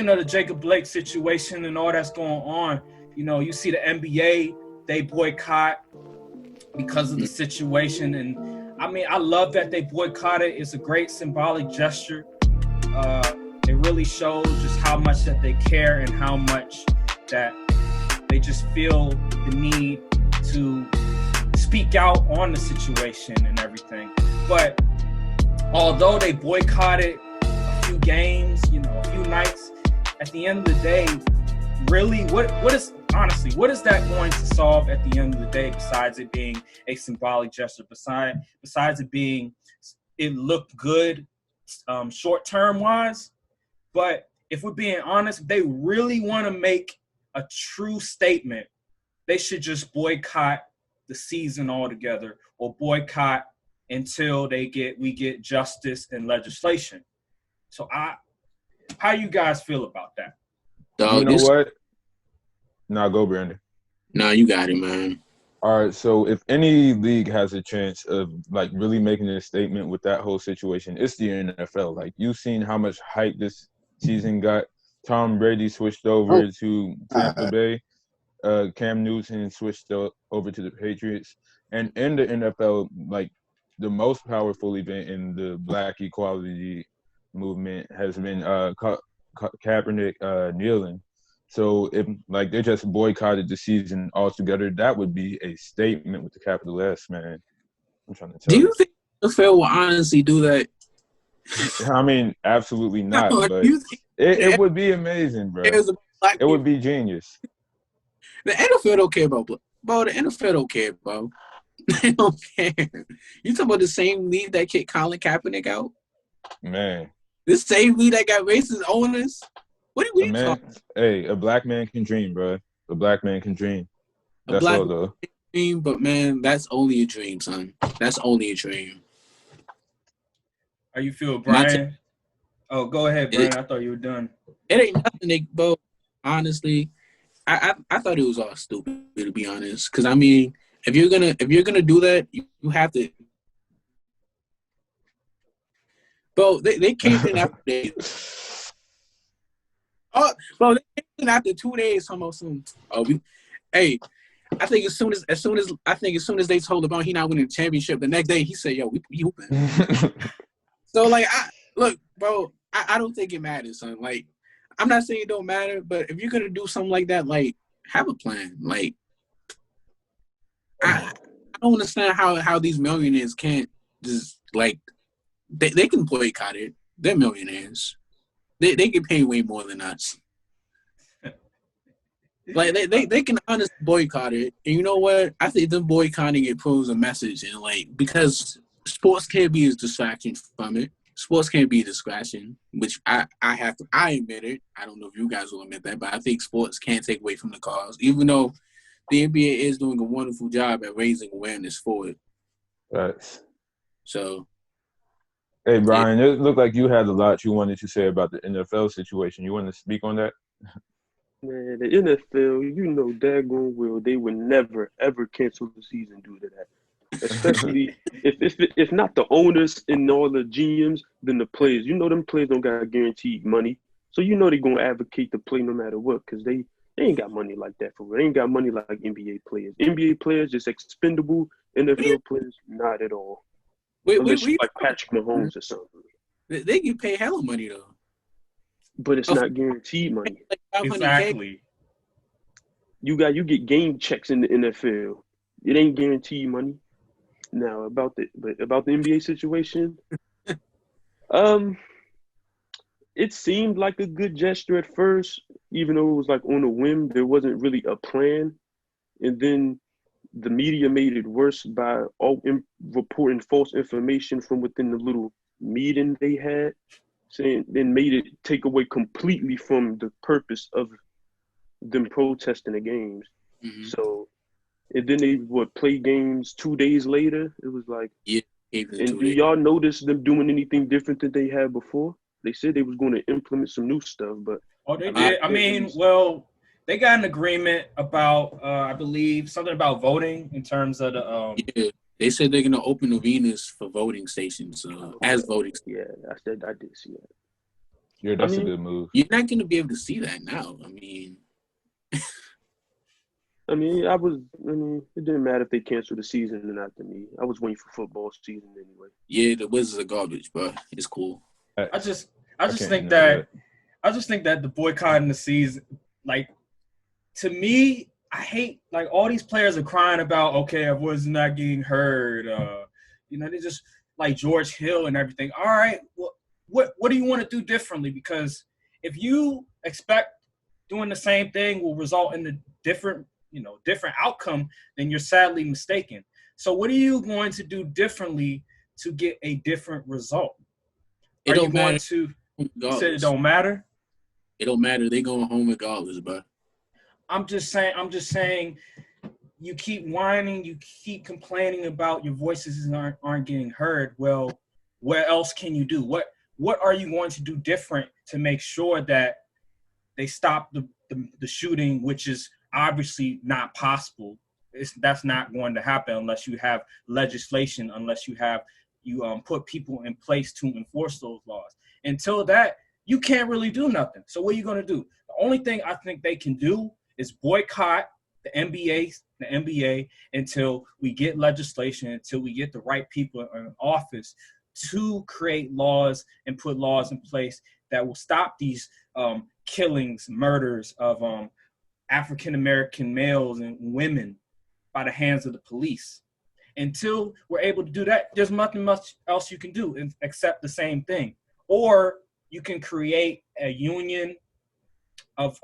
speaking of the Jacob Blake situation and all that's going on, you know, you see the NBA, they boycott because of the situation. And I mean, I love that they boycotted. It's a great symbolic gesture. It really shows just how much that they care and how much that they just feel the need to speak out on the situation and everything. But although they boycotted a few games, you know, a few nights, at the end of the day, really, what is that going to solve at the end of the day, besides it being a symbolic gesture, besides it looked good short-term wise? But if we're being honest, if they really want to make a true statement, they should just boycott the season altogether, or boycott until we get justice and legislation. So how you guys feel about that? You know what? Nah, go Brandon. Nah, you got it, man. All right, so if any league has a chance of like really making a statement with that whole situation, it's the NFL. Like, you've seen how much hype this season got. Tom Brady switched over to Tampa Bay. Cam Newton switched over to the Patriots. And in the NFL, like, the most powerful event in the Black equality movement has been Kaepernick kneeling. So if like they just boycotted the season altogether, that would be a statement with the capital S, man. I'm trying to tell you. Do you think the NFL will honestly do that? I mean, absolutely not. But it would be amazing, bro. It would be genius. The NFL don't care about, bro. The NFL don't care, bro. They don't care. You talking about the same league that kicked Colin Kaepernick out? Man. The same league that got racist owners? What are we talking? Hey, a black man can dream, bro. A black man can dream. That's all, though. Dream, but man, that's only a dream, son. That's only a dream. How you feel, Brian? Oh, go ahead, Brian. I thought you were done. It ain't nothing, bro. Honestly, I thought it was all stupid, to be honest. Because I mean, if you're gonna do that, you have to. Bro, they came in after days. Oh, bro, they came in after 2 days. Almost some. Hey, I think as soon as they told LeBron he not winning the championship, the next day he said, "Yo, we hooping." So like, look, bro, I don't think it matters, son. Like, I'm not saying it don't matter, but if you're gonna do something like that, like, have a plan. Like, I don't understand how these millionaires can't just like they can boycott it. They're millionaires. They get paid way more than us. Like they can honestly boycott it. And you know what? I think them boycotting it proves a message, and like, because sports can't be a distraction from it. Sports can't be a distraction, which I admit it. I don't know if you guys will admit that, but I think sports can't take away from the cause, even though the NBA is doing a wonderful job at raising awareness for it. Right. So, hey, Brian, it looked like you had a lot you wanted to say about the NFL situation. You want to speak on that? Man, the NFL, you know daggone well, they would never, ever cancel the season due to that. Especially if not the owners and all the GMs, then the players. You know them players don't got guaranteed money. So you know they're going to advocate to play no matter what, because they ain't got money like that for real. They ain't got money like NBA players. NBA players just expendable. NFL players, not at all. Unless you like Patrick Mahomes or something. They get paid hella money though. But it's not guaranteed money. Exactly. You get game checks in the NFL. It ain't guaranteed money. Now about the NBA situation, it seemed like a good gesture at first, even though it was like on a whim. There wasn't really a plan, and then the media made it worse by reporting false information from within the little meeting they had, saying then made it take away completely from the purpose of them protesting the games. Mm-hmm. So. And then they would play games 2 days later. It was like, yeah. And do y'all notice them doing anything different than they had before? They said they was going to implement some new stuff, but they did. I mean, well, they got an agreement about, I believe, something about voting in terms of the. Yeah, they said they're gonna open arenas for voting stations as voting. Yeah, I did see that. Yeah, that's a good move. You're not going to be able to see that now. It didn't matter if they canceled the season or not to me. I was waiting for football season anyway. Yeah, the Wizards are garbage, but it's cool. I just think that the boycotting the season, like, to me, I hate, like, all these players are crying about, okay, I was not getting hurt. They just, like, George Hill and everything. All right, well, what do you want to do differently? Because if you expect doing the same thing will result in a different outcome, then you're sadly mistaken. So what are you going to do differently to get a different result? It don't matter. You said it don't matter? It don't matter. They going home regardless, bro. I'm just saying you keep whining, you keep complaining about your voices aren't getting heard. Well, what else can you do? What are you going to do different to make sure that they stop the shooting, which is obviously not possible? That's not going to happen unless you have legislation, unless you put people in place to enforce those laws. Until that, you can't really do nothing. So what are you going to do? The only thing I think they can do is boycott the NBA until we get legislation, until we get the right people in office to create laws and put laws in place that will stop these killings, murders of African-American males and women by the hands of the police. Until we're able to do that, there's nothing much else you can do except the same thing. Or you can create a union of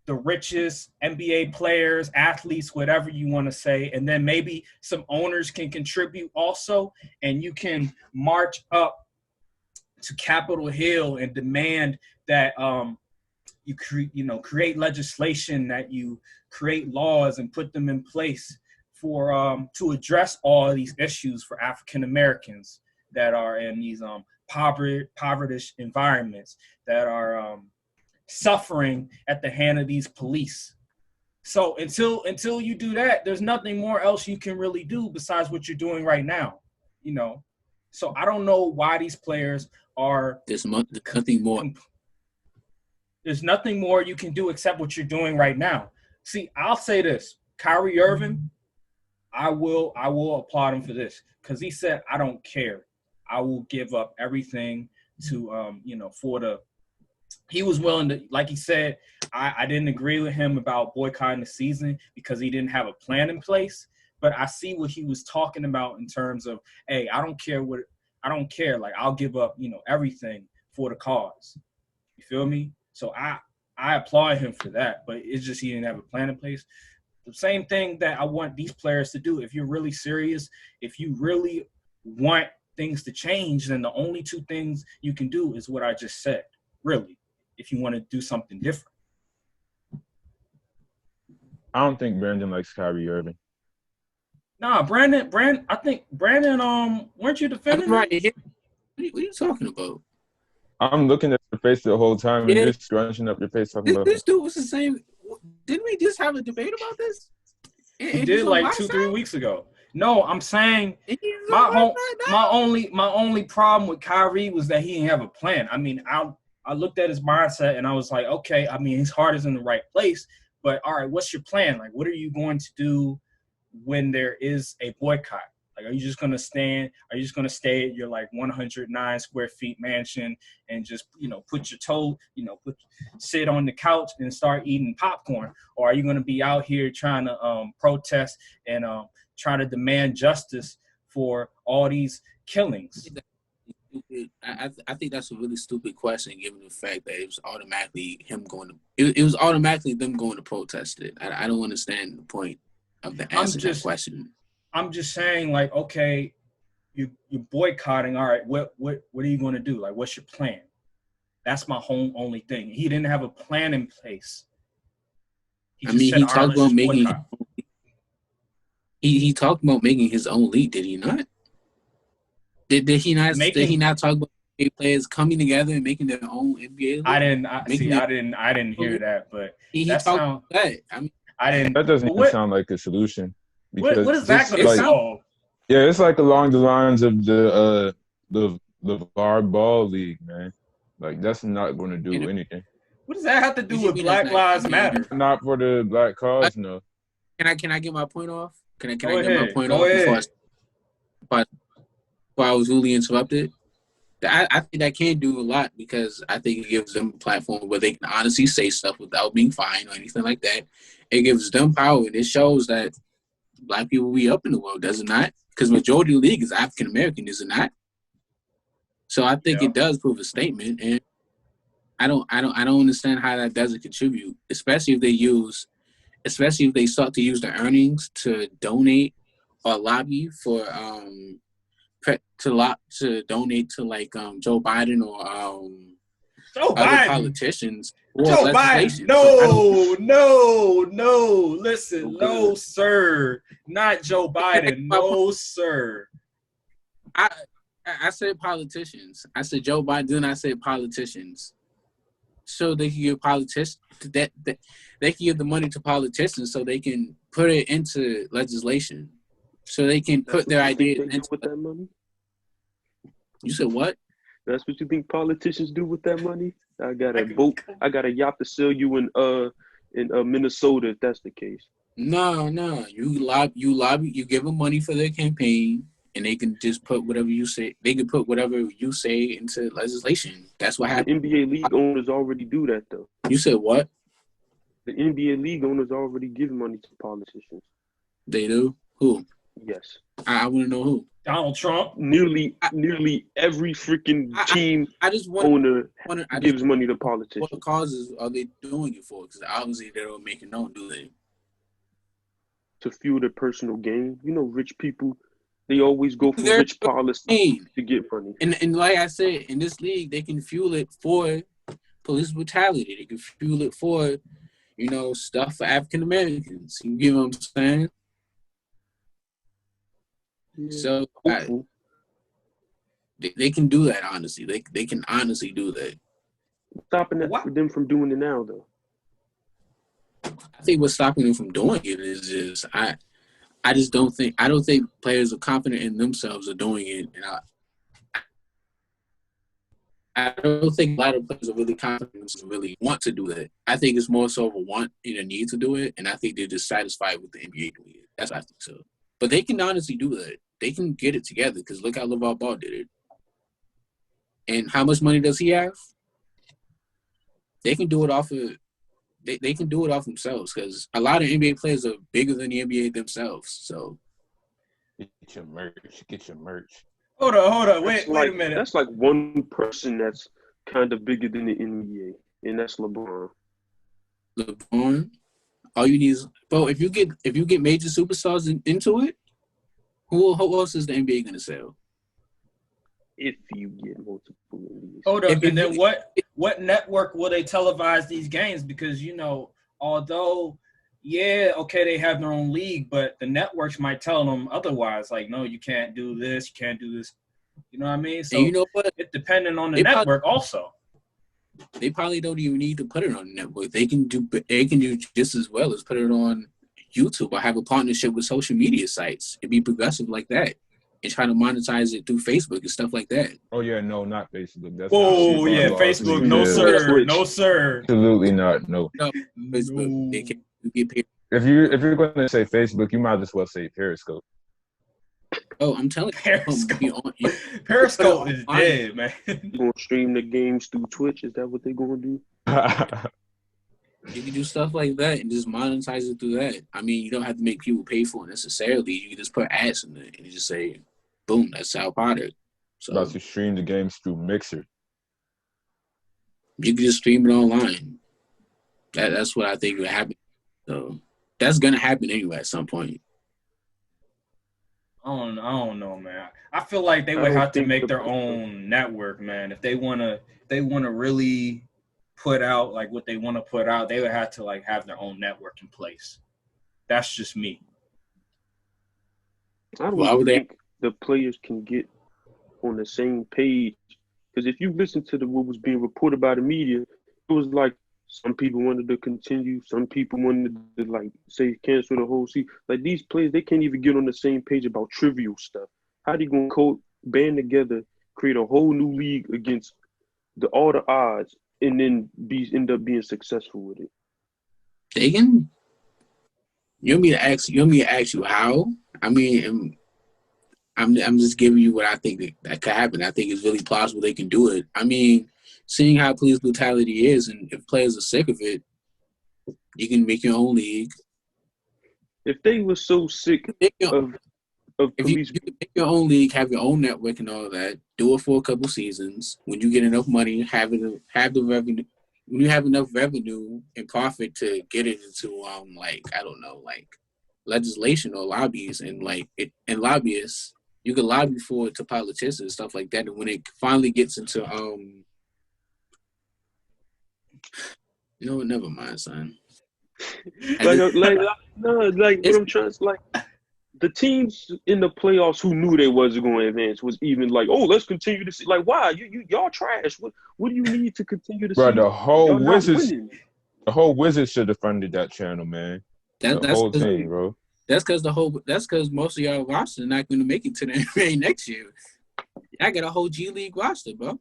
the richest NBA players, athletes, whatever you want to say, and then maybe some owners can contribute also, and you can march up to Capitol Hill and demand that you create legislation, that you create laws and put them in place for to address all of these issues for African Americans that are in these impoverished environments, that are suffering at the hand of these police. So until you do that, there's nothing more else you can really do besides what you're doing right now. So I don't know why these players are. There's nothing more. There's nothing more you can do except what you're doing right now. See, I'll say this: Kyrie Irving, I will applaud him for this, because he said, "I don't care. I will give up everything to for the." He was willing to, like he said, I didn't agree with him about boycotting the season because he didn't have a plan in place. But I see what he was talking about in terms of, hey, I don't care. Like, I'll give up, everything for the cause. You feel me? So I applaud him for that. But it's just he didn't have a plan in place. The same thing that I want these players to do. If you're really serious, if you really want things to change, then the only two things you can do is what I just said. Really, if you want to do something different. I don't think Brandon likes Kyrie Irving. Nah, Brandon, I think Brandon, weren't you defending him? Right here. What are you talking about? I'm looking at your face the whole time and you're scrunching up your face talking about this dude was the same. Didn't we just have a debate about this? He did like 2-3 weeks ago. No, I'm saying my only problem with Kyrie was that he didn't have a plan. I mean, I looked at his mindset and I was like, okay, I mean, his heart is in the right place, but all right, what's your plan? Like, what are you going to do when there is a boycott? Like, are you just going to stay at your like 109 square feet mansion and just, put your toe, sit on the couch and start eating popcorn? Or are you going to be out here trying to protest and try to demand justice for all these killings? I think that's a really stupid question, given the fact that it was automatically it was automatically them going to protest it. I don't understand the point of the answer to that question. I'm just saying, like, okay, you're boycotting. All right, what are you going to do? Like, what's your plan? That's my only thing. He didn't have a plan in place. He talked about making. He talked about making his own league. Did he not? Did he not? Did he not talk about players coming together and making their own NBA league? I didn't hear that, but he talked about that. I mean, I didn't. That doesn't even sound like a solution. What is that going to solve? Yeah, it's like along the lines of the VAR ball league, man. Like that's not going to do anything. What does that have to do What you with mean Black that's not- Lives I mean, Matter? Not for the black cause, no. Can I get my point off? Can I Go get my ahead. point Go off ahead. before I was really interrupted? I think that can do a lot because I think it gives them a platform where they can honestly say stuff without being fined or anything like that. It gives them power, and it shows that Black people be up in the world, does it not? Because majority of the league is African American, is it not? So I think Yeah. it does prove a statement, and I don't understand how that doesn't contribute, especially if they start to use the earnings to donate or lobby for to donate to like Joe Biden or Joe other Biden. politicians or Joe legislation. Biden. No. Listen, Okay. no, sir. Not Joe Biden. No, sir. I said politicians. I said Joe Biden. Then I said politicians. So they can give politicians that they can give the money to politicians so they can put it into legislation. So they can That's put their what you think ideas they do into. with that money? You said what? That's what you think politicians do with that money? I got a boat. I got a yacht to sell you in Minnesota if that's the case. No. You lobby. You give them money for their campaign, and they can just put whatever you say. They can put whatever you say into legislation. That's what The happened. NBA league owners already do that though. You said what? The NBA league owners already give money to politicians. They do. Who? Yes. I want to know who. Donald Trump. Nearly every freaking team I just want owner to gives money to politicians. what causes are they doing it for? Because obviously they don't make it known, do they? To fuel their personal gain. You know, rich people, they always go for They're rich policy to get money. And like I said, in this league, they can fuel it for police brutality. They can fuel it for, stuff for African Americans. You get what I'm saying? Yeah. So they can do that, honestly. They can honestly do that. Stopping them from doing it now, though. I think what's stopping them from doing it is just I don't think players are confident in themselves of doing it, and I don't think a lot of players are really confident to really want to do that. I think it's more so of a want and a need to do it, and I think they're just satisfied with the NBA doing it. That's what I think so. But they can honestly do that. They can get it together because look how LeVar Ball did it. And how much money does he have? They can do it off of they can do it off themselves because a lot of NBA players are bigger than the NBA themselves. So Get your merch. Hold on. Wait a minute. That's like one person that's kind of bigger than the NBA, and that's LeBron. LeBron, all you need is, bro. If you get major superstars into it, who else is the NBA gonna sell? If you get multiple NBAs. Hold up, and then what network will they televise these games? Because although they have their own league, but the networks might tell them otherwise. Like, no, you can't do this, you can't do this. You know what I mean? So and you know what? It's depending on the network also. They probably don't even need to put it on the network. They can do just as well as put it on YouTube or have a partnership with social media sites and be progressive like that. And try to monetize it through Facebook and stuff like that. Oh yeah, no, not Facebook. That's Facebook, no sir, no sir. Absolutely not, no. Facebook, they can get paid. If you're going to say Facebook, you might as well say Periscope. Oh, I'm telling you, Periscope is dead, man. You gonna stream the games through Twitch? Is that what they're gonna do? You can do stuff like that and just monetize it through that. I mean, you don't have to make people pay for it necessarily. You can just put ads in it and you just say, boom, that's our product. So about to stream the games through Mixer. You can just stream it online. That's what I think would happen. So that's gonna happen anyway at some point. I don't know, man. I feel like they would have to make their own network, man. If they wanna really put out like what they want to put out, they would have to like have their own network in place. That's just me. I don't think the players can get on the same page, because if you listen to what was being reported by the media, it was like some people wanted to continue, some people wanted to like say cancel the whole season. Like these players, they can't even get on the same page about trivial stuff. How they gonna band together, create a whole new league against all the odds and then end up being successful with it? They can. You want me to ask you how? I mean, I'm just giving you what I think that could happen. I think it's really plausible they can do it. I mean, seeing how police brutality is, and if players are sick of it, you can make your own league. If they were so sick of police, you can make your own league, have your own network and all that, do it for a couple seasons. When you get enough money, have the revenue. When you have enough revenue and profit to get it into like I don't know, like legislation or lobbies and lobbyists, you can lobby for it to politicians and stuff like that. And when it finally gets into never mind, son. what I'm trying to like. The teams in the playoffs who knew they wasn't going to advance was even like, oh, let's continue to see. Like, why? Y'all trash. What do you need to continue to see? The whole Y'all Wizards should have funded that channel, man. The whole thing, bro. That's because most of y'all roster are not going to make it to the NBA next year. I got a whole G League roster, bro.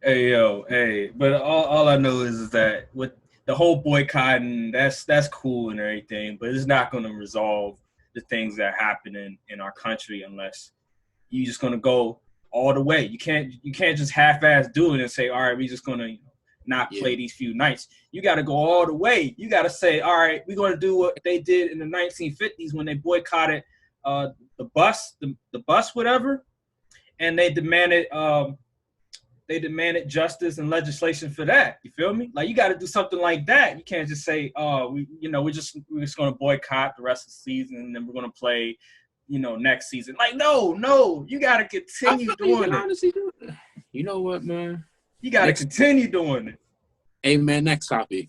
Hey, but all I know is that with the whole boycotting, that's cool and everything, but it's not going to resolve the things that happen in our country unless you're just going to go all the way. You can't just half-ass do it and say, all right, we're just going to not play these few nights. You got to go all the way. You got to say, all right, we're going to do what they did in the 1950s when they boycotted the bus, whatever, and they demanded justice and legislation for that. You feel me? Like you got to do something like that. You can't just say, we're just going to boycott the rest of the season and then we're going to play, next season. Like, no, you got to continue doing it. Honestly, you know what, man? You got to continue doing it. Hey, man, next topic.